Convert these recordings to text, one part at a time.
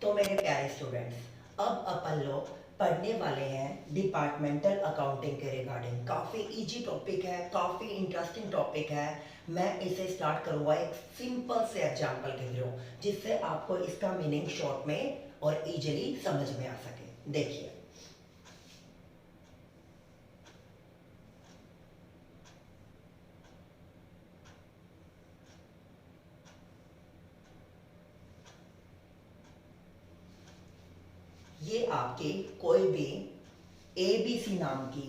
तो मेरे प्यारे स्टूडेंट्स, अब अपन लोग पढ़ने वाले हैं डिपार्टमेंटल अकाउंटिंग के रिगार्डिंग। काफ़ी इजी टॉपिक है, काफ़ी इंटरेस्टिंग टॉपिक है। मैं इसे स्टार्ट करूँगा एक सिंपल से एग्जांपल के थ्रू, जिससे आपको इसका मीनिंग शॉर्ट में और इजीली समझ में आ सके। देखिए, ये आपकी कोई भी एबीसी नाम की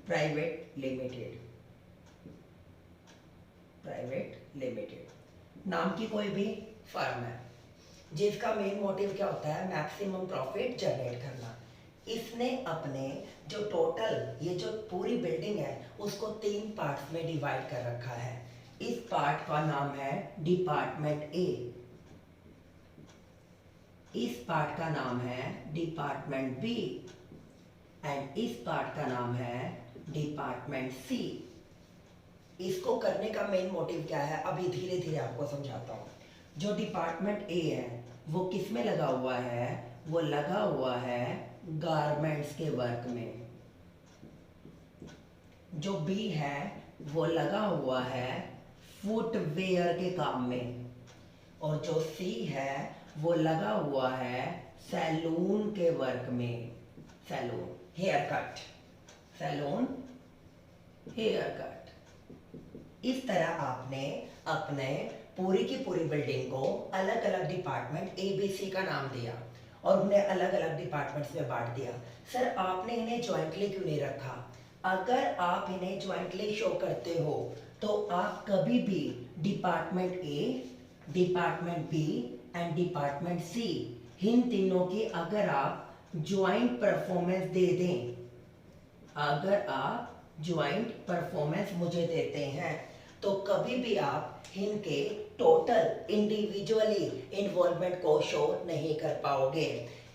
प्राइवेट लिमिटेड नाम की कोई भी फर्म है, जिसका मेन मोटिव क्या होता है? मैक्सिमम प्रॉफिट जनरेट करना। इसने अपने जो टोटल ये जो पूरी बिल्डिंग है उसको 3 पार्ट्स में डिवाइड कर रखा है। इस पार्ट का नाम है डिपार्टमेंट ए, इस पार्ट का नाम है डिपार्टमेंट बी एंड इस पार्ट का नाम है डिपार्टमेंट सी। इसको करने का मेन मोटिव क्या है, अभी धीरे धीरे आपको समझाता हूँ। जो डिपार्टमेंट ए है वो किस में लगा हुआ है? वो लगा हुआ है गारमेंट्स के वर्क में। जो बी है वो लगा हुआ है फुटवेयर के काम में, और जो सी है वो लगा हुआ है सैलून के वर्क में। Salon haircut, salon haircut. इस तरह आपने अपने पूरी की पूरी बिल्डिंग को अलग अलग डिपार्टमेंट ए बी सी का नाम दिया और उन्हें अलग अलग डिपार्टमेंट्स में बांट दिया। सर, आपने इन्हें ज्वाइंटली क्यों नहीं रखा? अगर आप इन्हें ज्वाइंटली शो करते हो तो आप कभी भी department A, department B and department C, इन तीनों की अगर आप ज्वाइंट परफॉर्मेंस दे दें, अगर आप ज्वाइंट परफॉर्मेंस मुझे देते हैं तो कभी भी आप इनके टोटल इंडिविजुअली इन्वॉल्वमेंट को शो नहीं कर पाओगे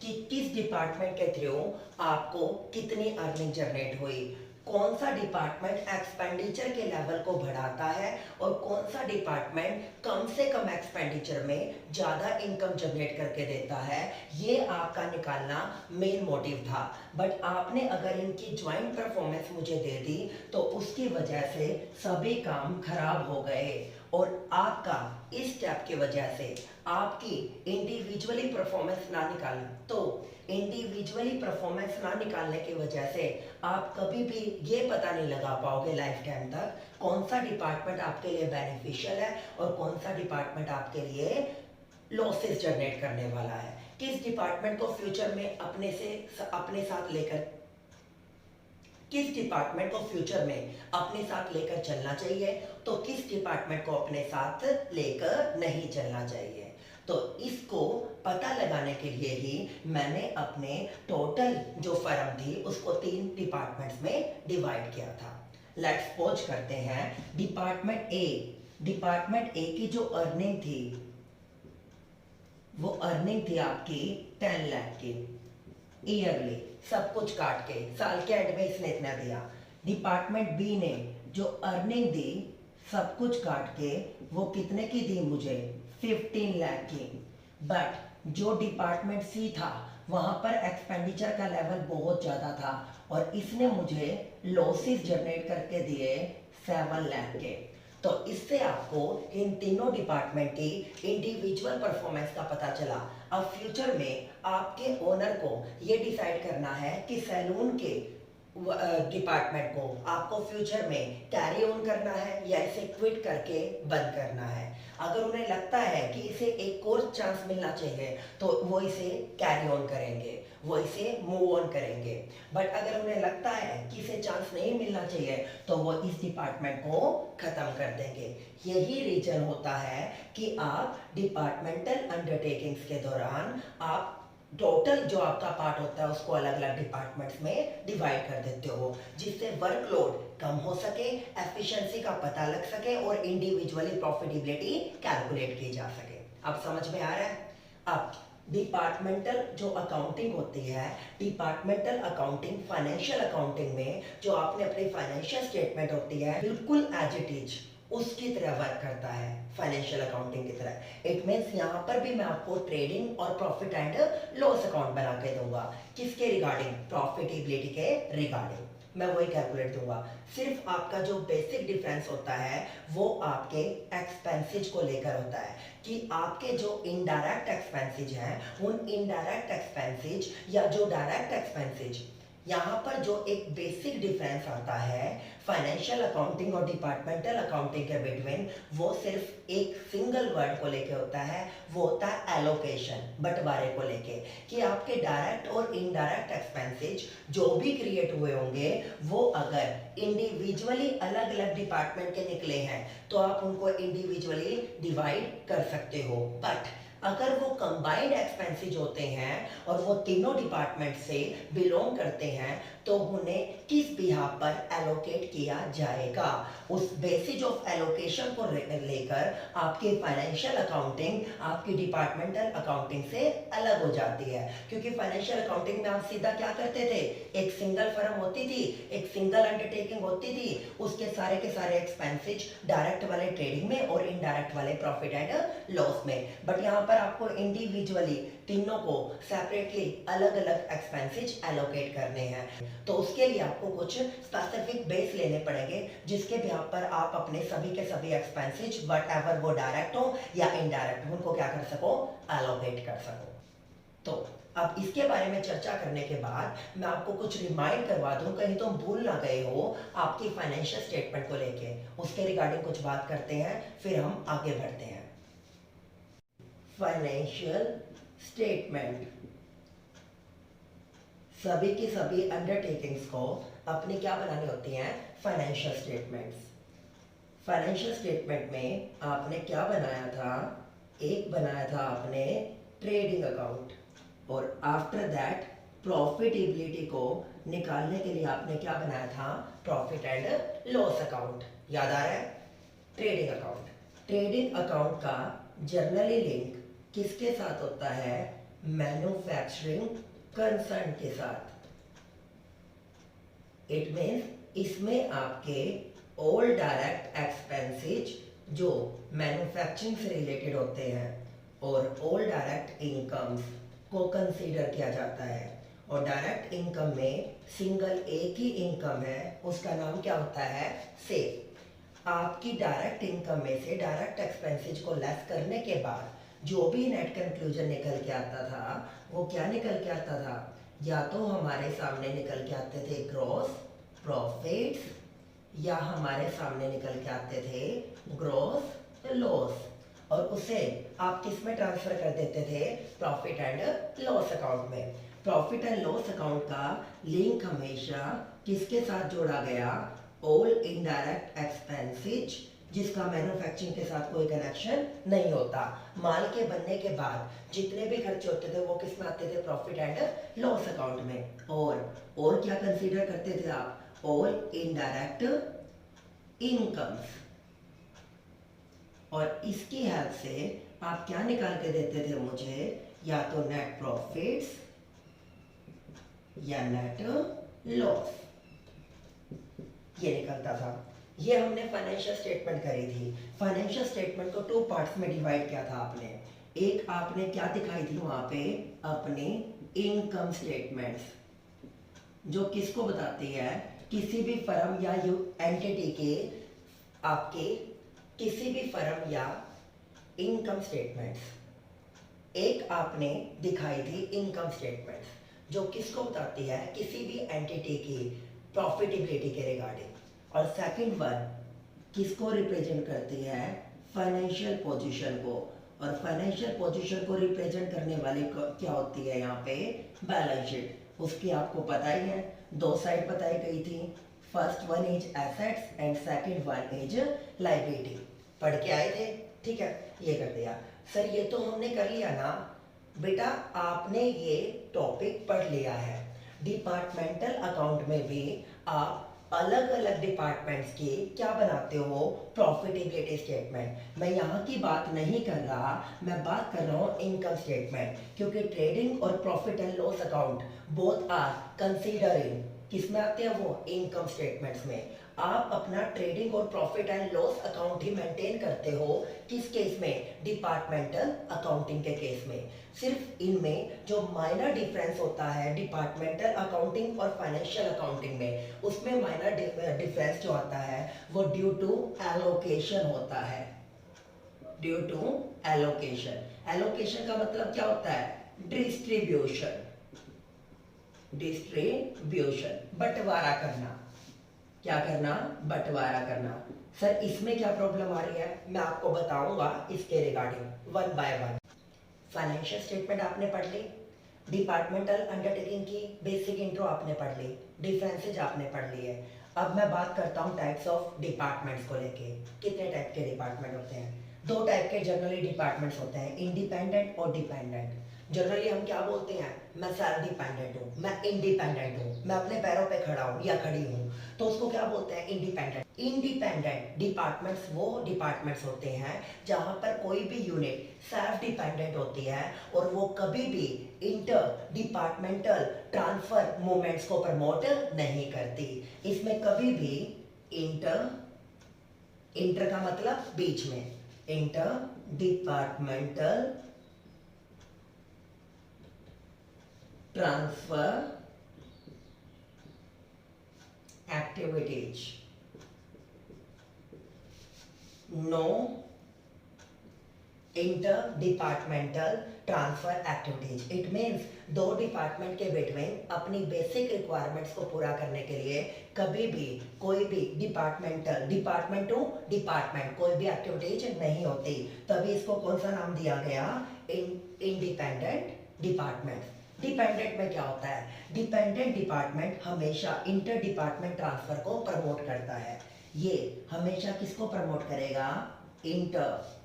कि किस डिपार्टमेंट के थ्रू आपको कितनी अर्निंग जनरेट हुई, कौन सा डिपार्टमेंट एक्सपेंडिचर के लेवल को बढ़ाता है और कौन सा डिपार्टमेंट कम से कम एक्सपेंडिचर में ज़्यादा इनकम जनरेट करके देता है। ये आपका निकालना मेन मोटिव था। बट आपने अगर इनकी ज्वाइंट परफॉर्मेंस मुझे दे दी तो उसकी वजह से सभी काम खराब हो गए, और आपका इस स्टेप की वजह से आपकी इंडिविजुअली परफॉर्मेंस ना निकालना, तो इंडिविजुअली परफॉर्मेंस ना निकालने की वजह से आप कभी भी ये पता नहीं लगा पाओगे लाइफ टाइम तक कौन सा डिपार्टमेंट आपके लिए बेनिफिशियल है और कौन सा डिपार्टमेंट आपके लिए लॉसेस जनरेट करने वाला है। किस डिपार्टमेंट को फ्यूचर में अपने साथ लेकर किस डिपार्टमेंट को फ्यूचर में अपने साथ लेकर चलना चाहिए तो किस डिपार्टमेंट को अपने साथ लेकर नहीं चलना चाहिए। तो इसको पता लगाने के लिए ही मैंने अपने टोटल जो फर्म थी उसको 3 डिपार्टमेंट्स में डिवाइड किया था। लेट्स सपोज करते हैं डिपार्टमेंट ए, डिपार्टमेंट ए की जो अर्निंग थी वो अर्निंग थी आपकी 10 लाख की ईयरली, सब कुछ काट के साल के एंड में इसने इतना दिया। डिपार्टमेंट बी ने जो अर्निंग दी सब कुछ काट के वो कितने की दी मुझे? 15 लाख की। बट जो डिपार्टमेंट सी था वहां पर एक्सपेंडिचर का लेवल बहुत ज़्यादा था और इसने मुझे लॉसेस जनरेट करके दिए 7 लाख के। तो इससे आपको इन तीनों डिपार्टमेंट की इंडिविजुअल परफॉर्मेंस का पता चला। अब फ्यूचर में आपके ओनर को ये डिसाइड करना है कि सैलून के डिपार्टमेंट को आपको फ्यूचर में कैरी ऑन करना है या इसे क्विट करके बंद करना है। अगर उन्हें लगता है कि इसे एक और चांस मिलना चाहिए तो वो इसे कैरी ऑन करेंगे, वो इसे मूव ऑन करेंगे। बट अगर उन्हें लगता है कि इसे चांस नहीं मिलना चाहिए तो वो इस डिपार्टमेंट को खत्म कर देंगे। यही रीजन होता है कि आप डिपार्टमेंटल अंडरटेकिंग्स के दौरान आप टोटल जो आपका पार्ट होता है उसको अलग अलग डिपार्टमेंट्स में डिवाइड कर देते हो, जिससे वर्कलोड कम हो सके, एफिशिएंसी का पता लग सके और इंडिविजुअली प्रॉफिटेबिलिटी कैलकुलेट की जा सके। अब समझ में आ रहा है? अब डिपार्टमेंटल जो अकाउंटिंग होती है, डिपार्टमेंटल अकाउंटिंग फाइनेंशियल अकाउंटिंग में जो आपने अपनी फाइनेंशियल स्टेटमेंट होती है बिल्कुल एज इट इज उसकी तरह वर्क करता है, फाइनेंशियल अकाउंटिंग की तरह। इट मीन्स यहाँ पर भी मैं आपको ट्रेडिंग और प्रॉफिट एंड लॉस अकाउंट बना के दूंगा। किसके रिगार्डिंग? प्रॉफिटेबिलिटी के रिगार्डिंग मैं वही कैलकुलेट दूंगा। सिर्फ आपका जो बेसिक डिफरेंस होता है वो आपके एक्सपेंसेज को लेकर होता है कि आपके जो इनडायरेक्ट एक्सपेंसेज हैं उन इनडायरेक्ट एक्सपेंसेज या जो डायरेक्ट एक्सपेंसेज, यहाँ पर जो एक बेसिक डिफरेंस आता है फाइनेंशियल अकाउंटिंग और डिपार्टमेंटल अकाउंटिंग के बिटवीन, वो सिर्फ एक सिंगल वर्ड को लेके होता है, वो होता है एलोकेशन, बंटवारे को लेके, कि आपके डायरेक्ट और इनडायरेक्ट एक्सपेंसेज जो भी क्रिएट हुए होंगे वो अगर इंडिविजुअली अलग अलग डिपार्टमेंट के निकले हैं तो आप उनको इंडिविजुअली डिवाइड कर सकते हो। बट अगर वो कंबाइंड एक्सपेंसेज होते हैं और वो तीनों डिपार्टमेंट से बिलोंग करते हैं तो उन्हें किस बिहाफ पर एलोकेट किया जाएगा, उस बेसिस ऑफ एलोकेशन को लेकर आपकी फाइनेंशियल अकाउंटिंग आपकी डिपार्टमेंटल अकाउंटिंग से अलग हो जाती है। क्योंकि फाइनेंशियल अकाउंटिंग में आप सीधा क्या करते थे, एक सिंगल फर्म होती थी, एक सिंगल अंडरटेकिंग होती थी, उसके सारे एक्सपेंसेज डायरेक्ट वाले ट्रेडिंग में और इनडायरेक्ट वाले प्रॉफिट एंड लॉस में। बट यहाँ पर आपको इंडिविजुअली तीनों को सेपरेटली अलग अलग एक्सपेंसेज एलोकेट करने हैं। तो उसके लिए आपको कुछ स्पेसिफिक बेस लेने पड़ेंगे जिसके बिहाफ पर आप अपने सभी के सभी एक्सपेंसेज वट एवर वो डायरेक्ट हो या इनडायरेक्ट हो उनको क्या कर सको, एलोकेट कर सको। तो अब इसके बारे में चर्चा करने के बाद मैं आपको कुछ रिमाइंड करवा दूं, कहीं तुम भूल ना गए हो आपकी फाइनेंशियल स्टेटमेंट को लेके, उसके रिगार्डिंग कुछ बात करते हैं फिर हम आगे बढ़ते हैं। फाइनेंशियल स्टेटमेंट सभी की सभी अंडरटेकिंग्स को अपनी क्या बनानी होती हैं, फाइनेंशियल स्टेटमेंट्स। फाइनेंशियल स्टेटमेंट में आपने क्या बनाया था, एक बनाया था आपने ट्रेडिंग अकाउंट और आफ्टर दैट प्रॉफिटेबिलिटी को निकालने के लिए आपने क्या बनाया था, प्रॉफिट एंड लॉस अकाउंट। याद आ रहा है? Trading account. ट्रेडिंग अकाउंट का जर्नली लिंक किसके साथ होता है, मैन्युफैक्चरिंग कंसर्न के साथ। इट मीन्स इसमें आपके ऑल डायरेक्ट एक्सपेंसेज जो मैन्युफैक्चरिंग से रिलेटेड होते हैं और ऑल डायरेक्ट इनकम्स को कंसीडर किया जाता है। और डायरेक्ट इनकम में सिंगल एक ही इनकम है, उसका नाम क्या होता है, सेल। आपकी डायरेक्ट इनकम में से डायरेक्ट एक्सपेंसेज को लेस करने के बाद जो भी नेट कंक्लूजन निकल के आता था वो क्या निकल के आता था, या तो हमारे सामने निकल के आते थे ग्रॉस प्रॉफिट्स या हमारे सामने निकल के आते थे ग्रॉस लॉस, और उसे आप किस में ट्रांसफर कर देते थे, प्रॉफिट एंड लॉस अकाउंट में। प्रॉफिट एंड लॉस अकाउंट का लिंक हमेशा किसके साथ जोड़ा गया, ऑल इनडायरेक्ट एक्सपेंसेज जिसका मैन्युफैक्चरिंग के साथ कोई कनेक्शन नहीं होता। माल के बनने के बाद जितने भी खर्चे होते थे वो किस में आते थे, प्रॉफिट एंड लॉस अकाउंट में। और क्या कंसीडर करते थे आप, ऑल इनडायरेक्ट इनकम्स, और इसकी हेल्प से आप क्या निकाल के देते थे मुझे, या तो नेट प्रॉफिट्स या नेट लॉस, ये निकलता था। ये हमने फाइनेंशियल स्टेटमेंट करी थी। फाइनेंशियल स्टेटमेंट को 2 पार्ट्स में डिवाइड किया था आपने। एक आपने क्या दिखाई थी वहां पे, अपनी इनकम स्टेटमेंट्स, जो किसको बताती है, किसी भी फर्म या एंटिटी के आपके किसी भी फर्म या इनकम स्टेटमेंट्स। एक आपने दिखाई थी इनकम स्टेटमेंट्स जो किसको बताती है, किसी भी एंटिटी की प्रॉफिटेबिलिटी के रिगार्डिंग। और सेकंड वन किसको रिप्रेजेंट करती है, फाइनेंशियल पोजीशन को। और फाइनेंशियल पोजीशन को रिप्रेजेंट करने वाली क्या होती है यहाँ पे, बैलेंस शीट। उसकी आपको पता ही है, 2 साइड बताई गई थी, first one is assets and second one is liability. पढ़ के आए थे, ठीक है, ये कर दिया। सर ये तो हमने कर लिया ना बेटा, आपने ये टॉपिक पढ़ लिया है। डिपार्टमेंटल अकाउंट में भी आप अलग अलग डिपार्टमेंट्स की क्या बनाते हो, प्रॉफिटेबिलिटी स्टेटमेंट। मैं यहाँ की बात नहीं कर रहा, मैं बात कर रहा हूँ इनकम स्टेटमेंट, क्योंकि ट्रेडिंग और profit and loss account both are considering किस में आते हैं, वो इनकम स्टेटमेंट्स में। आप अपना ट्रेडिंग और profit and loss account he maintain करते हो। किस केस में? डिपार्टमेंटल अकाउंटिंग के केस में। सिर्फ इनमें जो माइनर डिफरेंस होता है डिपार्टमेंटल अकाउंटिंग और फाइनेंशियल अकाउंटिंग में, उसमें माइनर डिफरेंस जो आता है वो ड्यू टू एलोकेशन होता है। Due to allocation. एलोकेशन का मतलब क्या होता है? डिस्ट्रीब्यूशन। डिस्ट्रीब्यूशन, बंटवारा करना। क्या करना? बंटवारा करना। सर इसमें क्या प्रॉब्लम आ रही है, मैं आपको बताऊंगा इसके regarding one by one. Financial statement आपने पढ़ ली, डिपार्टमेंटल अंडरटेकिंग की बेसिक इंट्रो आपने पढ़ ली, डिफरेंसेज आपने पढ़ ली है। अब मैं बात करता हूँ टाइप्स ऑफ डिपार्टमेंट्स को लेके। कितने टाइप के डिपार्टमेंट होते हैं? दो टाइप के जनरली डिपार्टमेंट्स होते हैं, इंडिपेंडेंट और डिपेंडेंट। जनरली हम क्या बोलते हैं? मैं सेल्फ डिपेंडेंट हूँ, मैं इंडिपेंडेंट हूँ, मैं अपने पैरों पे खड़ा हूँ या खड़ी हूँ, तो उसको क्या बोलते हैं? इंडिपेंडेंट। इंडिपेंडेंट डिपार्टमेंट्स वो डिपार्टमेंट्स होते हैं जहां पर कोई भी यूनिट सेल्फ डिपेंडेंट होती है और वो कभी भी इंटर डिपार्टमेंटल ट्रांसफर मूवमेंट्स को प्रमोट नहीं करती। इसमें कभी भी इंटर इंटर का मतलब बीच में, inter departmental transfer activities, no inter departmental transfer activities. It means दो डिपार्टमेंट के बिटवीन अपनी बेसिक रिक्वायरमेंट्स को पूरा करने के लिए कभी भी कोई भी डिपार्टमेंट टू डिपार्टमेंट कोई भी एक्टिविटीज नहीं होती। तभी इसको कौन सा नाम दिया गया? Independent department. डिपेंडेंट में क्या होता है? डिपेंडेंट डिपार्टमेंट हमेशा इंटर डिपार्टमेंट ट्रांसफर को प्रमोट करता है। ये हमेशा किसको प्रमोट करेगा? Inter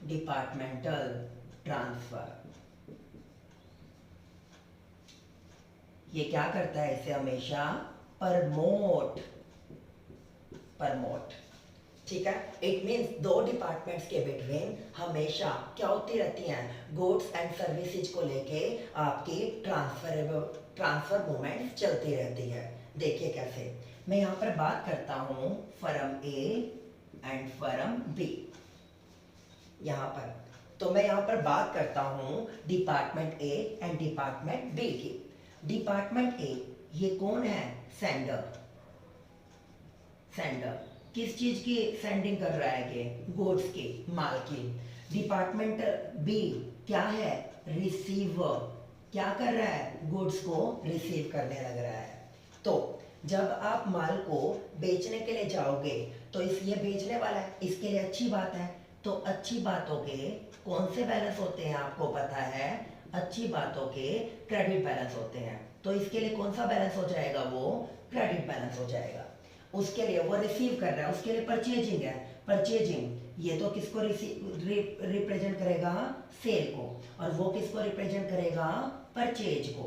departmental transfer. ये क्या करता है? इसे हमेशा प्रमोट। ठीक है। इट मीन्स दो डिपार्टमेंट्स के बिटवीन हमेशा क्या होती रहती हैं? गुड्स एंड सर्विसेज को लेके आपकी ट्रांसफर मूवमेंट चलती रहती है। देखिए कैसे, मैं यहाँ पर बात करता हूँ firm A and firm B. यहाँ पर तो मैं यहाँ पर बात करता हूँ department A and department B की। डिपार्टमेंट ए, ये कौन है? सेंडर किस चीज की सेंडिंग कर रहा है? ये गुड्स की, माल की। डिपार्टमेंट बी क्या है? रिसीवर। क्या कर रहा है? गुड्स को रिसीव करने लग रहा है। तो जब आप माल को बेचने के लिए जाओगे तो ये बेचने वाला है, इसके लिए अच्छी बात है। तो अच्छी बातों के कौन से बैलेंस होते हैं आपको पता है? अच्छी बातों के क्रेडिट बैलेंस होते हैं। तो इसके लिए कौन सा बैलेंस हो जाएगा? वो क्रेडिट बैलेंस हो जाएगा। उसके लिए वो रिसीव कर रहा है, उसके लिए परचेजिंग है। परचेजिंग ये तो किसको रिप्रेजेंट करेगा? सेल को। और वो किसको रिप्रेजेंट करेगा? परचेज को।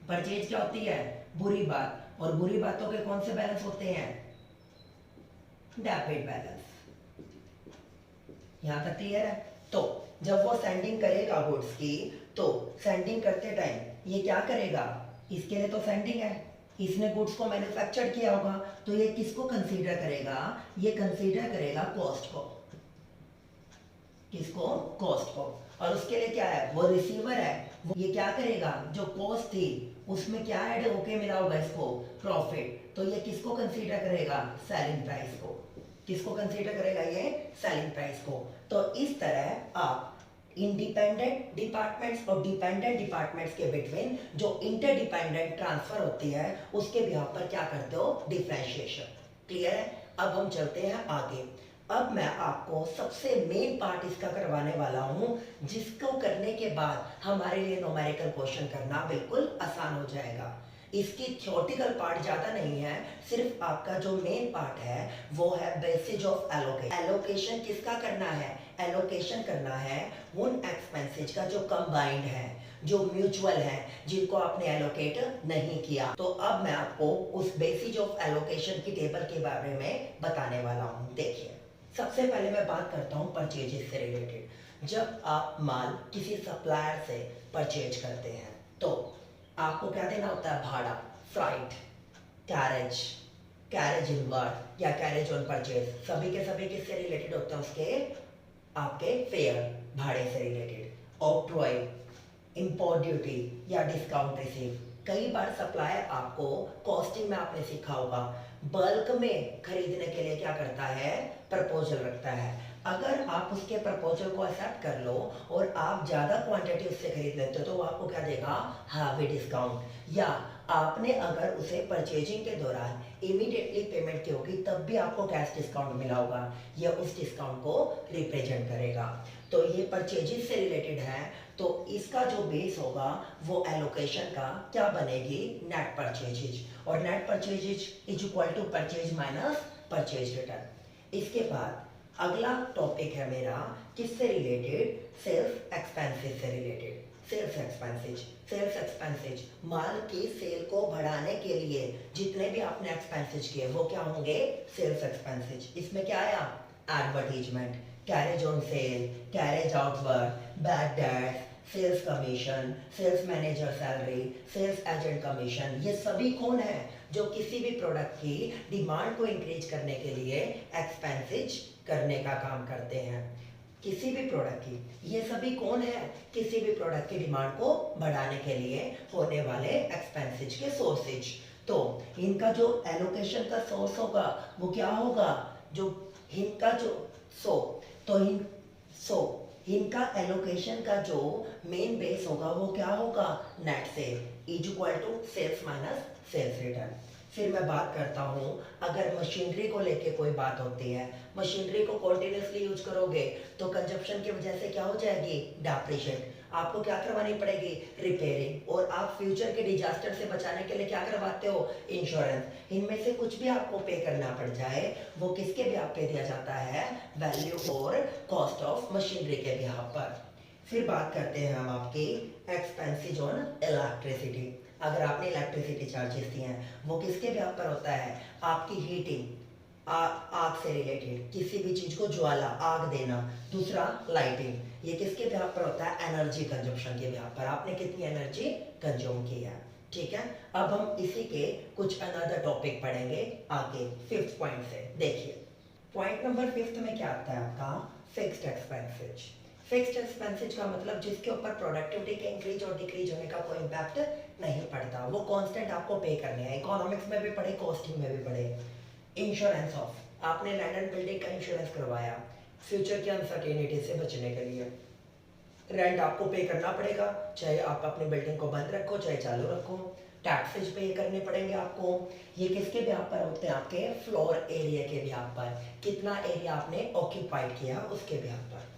परचेज क्या होती है? बुरी बात। और बुरी बातों के कौन से बैलेंस होते हैं? Debit balance. यहां तक क्लियर है? तो जब वो सेंडिंग करेगा गुड्स की, तो सेंडिंग करते टाइम ये क्या करेगा? इसके लिए तो सेंडिंग है, इसने गुड्स को मैन्युफैक्चर किया होगा, तो ये किसको कंसीडर करेगा? ये कंसीडर करेगा कॉस्ट को। किसको? कॉस्ट को। और उसके लिए क्या है? वो रिसीवर है, ये क्या करेगा? जो कॉस्ट थी उसमें क्या ऐड होके मिला होगा इसको? प्रॉफिट। तो ये किसको कंसीडर करेगा? सेलिंग प्राइस को। किसको कंसीडर करेगा? ये सेलिंग प्राइस को। तो इस तरह आप इंडिपेंडेंट डिपार्टमेंट्स और डिपेंडेंट डिपार्टमेंट्स के बिटवीन जो इंटरडिपेंडेंट ट्रांसफर होती है उसके बिहाफ पर क्या करते हो? डिफरेंशिएशन। क्लियर है? अब हम चलते हैं आगे। अब मैं आपको सबसे मेन पार्ट इसका करवाने वाला हूं, जिसको करने के बाद हमारे लिए न्यूमेरिकल क्वेश्चन करना बिल्कुल आसान हो जाएगा। इसकी थ्योरेटिकल पार्ट ज्यादा नहीं है, सिर्फ आपका जो मेन पार्ट है वो है बेसिस ऑफ एलोकेशन। एलोकेशन किसका करना है? एलोकेशन करना है उन एक्सपेंसेज का जो कंबाइंड है, जो म्यूचुअल है, जिनको आपने एलोकेट नहीं किया। तो अब मैं आपको उस बेसिस ऑफ एलोकेशन की टेबल के बारे में बताने वाला हूँ। देखिए, सबसे पहले मैं बात करता हूँ परचेजेस से रिलेटेड। जब आप माल किसी सप्लायर से परचेज करते हैं तो आपको क्या देना होता है? भाड़ा, फ्राइट, कैरेज, कैरेज इनवर्ड या कैरेज ऑन परचेज, सभी के सभी किससे रिलेटेड होते हैं? उसके आपके फेयर, भाड़े से रिलेटेड। ऑक्ट्रॉय, इंपोर्ट ड्यूटी या डिस्काउंट रिसीव। कई बार सप्लायर आपको कॉस्टिंग में आपने सीखा होगा, बल्क में खरीदने के लिए क्या करता है? प्रपोजल रखता है। अगर आप उसके प्रपोजल को एक्सेप्ट कर लो और आप ज़्यादा क्वांटिटी उससे खरीद लेते हो तो वो आपको क्या देगा? Heavy discount. या आपने अगर उसे परचेजिंग के दौरान इमीडिएटली पेमेंट की होगी तब भी आपको कैश डिस्काउंट मिला होगा, यह उस डिस्काउंट को रिप्रेजेंट करेगा। तो ये परचेजिंग से रिलेटेड है, तो इसका जो बेस होगा वो एलोकेशन का क्या बनेगी? Net purchases. और net purchases is equal to purchase minus purchase return. इसके बाद अगला टॉपिक है मेरा किससे रिलेटेड? सेल्स एक्सपेंसेस से related. Sales expenses, sales expenses माल की सेल को बढ़ाने के लिए जितने भी आपने एक्सपेंसेज किए वो क्या होंगे? Sales expenses. इसमें क्या आया? Advertisement, carriage on sale, carriage outward, bad debts, sales commission, sales manager salary, sales agent commission, ये सभी कौन है? जो किसी भी प्रोडक्ट की डिमांड को इंक्रीज करने के लिए एक्सपेंसेज करने का काम करते हैं। किसी भी प्रोडक्ट की, ये सभी कौन है? किसी भी प्रोडक्ट की डिमांड को बढ़ाने के लिए होने वाले एक्सपेंसेज के सोर्सेज। तो इनका जो एलोकेशन का सोर्स होगा वो क्या होगा? जो इनका जो सो तो इन सो इनका एलोकेशन का जो मेन बेस होगा वो क्या होगा? Net sale is equal to sales minus sales return. फिर मैं बात करता हूँ, अगर मशीनरी को लेके कोई बात होती है, मशीनरी को कॉन्टिन्यूसली यूज करोगे तो कंजप्शन की वजह से क्या हो जाएगी? डेप्रिशिएट। आपको क्या करवानी पड़ेगी? रिपेयरिंग। और आप फ्यूचर के डिजास्टर से बचाने के लिए क्या करवाते हो? इंश्योरेंस। इनमें से कुछ भी आपको पे करना पड़ जाए वो किसके ब्याह पे दिया जाता है? वैल्यू और कॉस्ट ऑफ मशीनरी के ब्याह पर। फिर बात करते हैं हम आपकी एक्सपेंसेज ऑन इलेक्ट्रिसिटी। अगर आपने इलेक्ट्रिसिटी चार्जेस दिए हैं वो किसके ब्याह पर होता है? आपकी हीटिंग, आग से रिलेटेड, किसी भी चीज को ज्वाला, आग देना। दूसरा लाइटिंग, ये किसके ब्याह पर होता है? एनर्जी कंजप्शन के ब्याह पर, आपने कितनी एनर्जी कंज्यूम की है। ठीक है, अब हम इसी के कुछ अनदर टॉपिक पढ़ेंगे आगे फिफ्थ पॉइंट से। देखिए पॉइंट नंबर फिफ्थ में क्या आता है आपका? Fixed expenses. फिक्स्ड एक्सपेंसेज का मतलब जिसके ऊपर प्रोडक्टिविटी के इंक्रीज और डिक्रीज होने का कोई इम्पैक्ट नहीं पड़ता, वो कांस्टेंट आपको पे करने हैं। इकोनॉमिक्स में भी पढ़े, कॉस्टिंग में भी पढ़े। इंश्योरेंस ऑफ, आपने लैंड एंड बिल्डिंग का इंश्योरेंस करवाया फ्यूचर की अनसर्टेनिटी से बचने के लिए। रेंट आपको पे करना पड़ेगा, चाहे आप अपनी बिल्डिंग को बंद रखो चाहे चालू रखो। टैक्सेज पे करने पड़ेंगे आपको। ये किसके ब्याह पर होते हैं? आपके फ्लोर एरिया के ब्याह पर, कितना एरिया आपने ऑक्यूपाइड किया उसके ब्याह पर।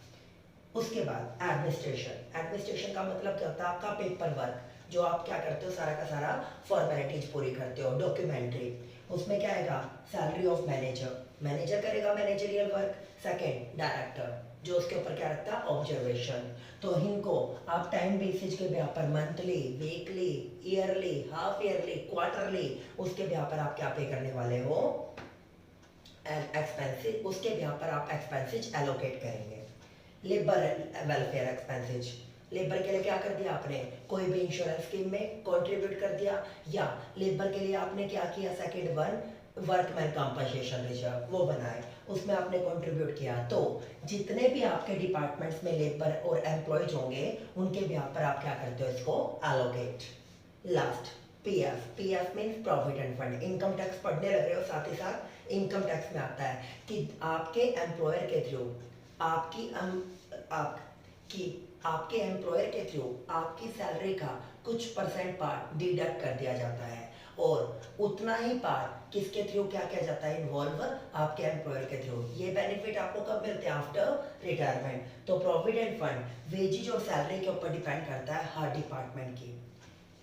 उसके बाद एडमिनिस्ट्रेशन। एडमिनिस्ट्रेशन का मतलब क्या होता है? आपका पेपर वर्क, जो आप क्या करते हो? सारा का सारा फॉर्मेलिटीज पूरी करते हो, डॉक्यूमेंट्री। उसमें क्या आएगा? सैलरी ऑफ मैनेजर, मैनेजर करेगा मैनेजरियल वर्क। सेकंड डायरेक्टर, जो उसके ऊपर क्या रखता है? ऑब्जर्वेशन। तो इनको आप टाइम बेसिस के ब्याह पर monthly, weekly, yearly, half yearly, quarterly, उसके ब्याह पर आप क्या पे करने वाले हो? एक्सपेंसेस। उसके ब्याह पर आप एक्सपेंसेस एलोकेट करेंगे। लेबर वेलफेयर एक्सपेंसेज, लेबर के लिए क्या कर दिया आपने? कोई भी इंश्योरेंस स्कीम में कंट्रीब्यूट कर दिया, या लेबर के लिए आपने क्या किया? Second one, workman compensation reserve वो बनाए, उसमें आपने कंट्रीब्यूट किया। तो जितने भी आपके डिपार्टमेंट्स में लेबर और एम्प्लॉयज होंगे उनके ब्याह पर आप क्या करते हो? इसको allocate. Last PF, PF means provident end fund. Income tax पढ़ने लग रहे हो, साथ ही साथ इनकम टैक्स में आता है कि आपके एम्प्लॉयर के थ्रू आपके एम्प्लॉयर के थ्रू आपकी सैलरी का कुछ परसेंट पार्ट डिडक्ट कर दिया जाता है, और उतना ही पार्ट किसके थ्रू क्या किया जाता है? इन्वॉल्व आपके एम्प्लॉयर के थ्रू। ये बेनिफिट आपको कब मिलते हैं? After retirement. तो प्रोविडेंट फंड वेजेज और सैलरी के ऊपर डिपेंड करता है हर डिपार्टमेंट की।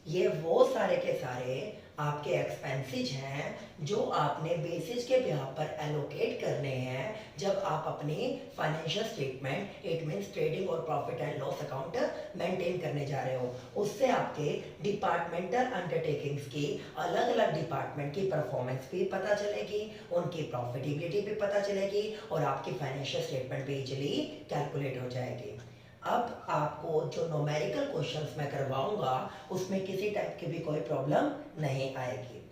ये वो सारे के सारे आपके एक्सपेंसेज हैं जो आपने बेसिस के ब्याह पर एलोकेट करने हैं जब आप अपनी financial statement, it means trading और profit and loss account maintain करने जा रहे हो। उससे आपके डिपार्टमेंटल अंडरटेकिंग्स की, अलग अलग डिपार्टमेंट की परफॉर्मेंस भी पता चलेगी, उनकी प्रॉफिटेबिलिटी भी पता चलेगी, और आपकी फाइनेंशियल स्टेटमेंट भी इजीली कैलकुलेट हो जाएगी। अब आपको जो न्यूमेरिकल क्वेश्चंस मैं करवाऊंगा उसमें किसी टाइप की भी कोई प्रॉब्लम नहीं आएगी।